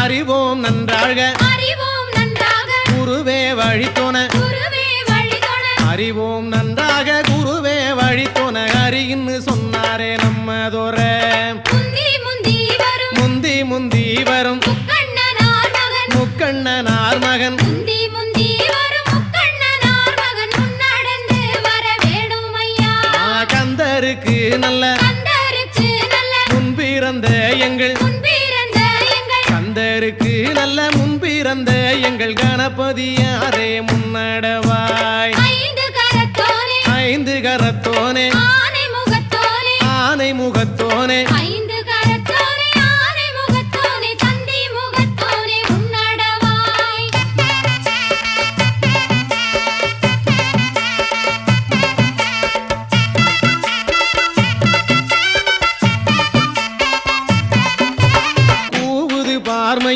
அறிவோம் நன்றாக குருவே வழித்துண அறிவோம் நன்றாக குருவே வழித்துண அறின்னு சொன்னாரே நம்மதோர முந்தி முந்தி வரும் முக்கண்ணனார் மகன் கந்தருக்கு நல்ல முன்பிறந்த எங்கள் கந்தருக்கு நல்ல முன்பிறந்த எங்கள் கணபதியாரே முன்னடவாய் ஐந்து கரத்தோனே ஆனை முகத்தோனே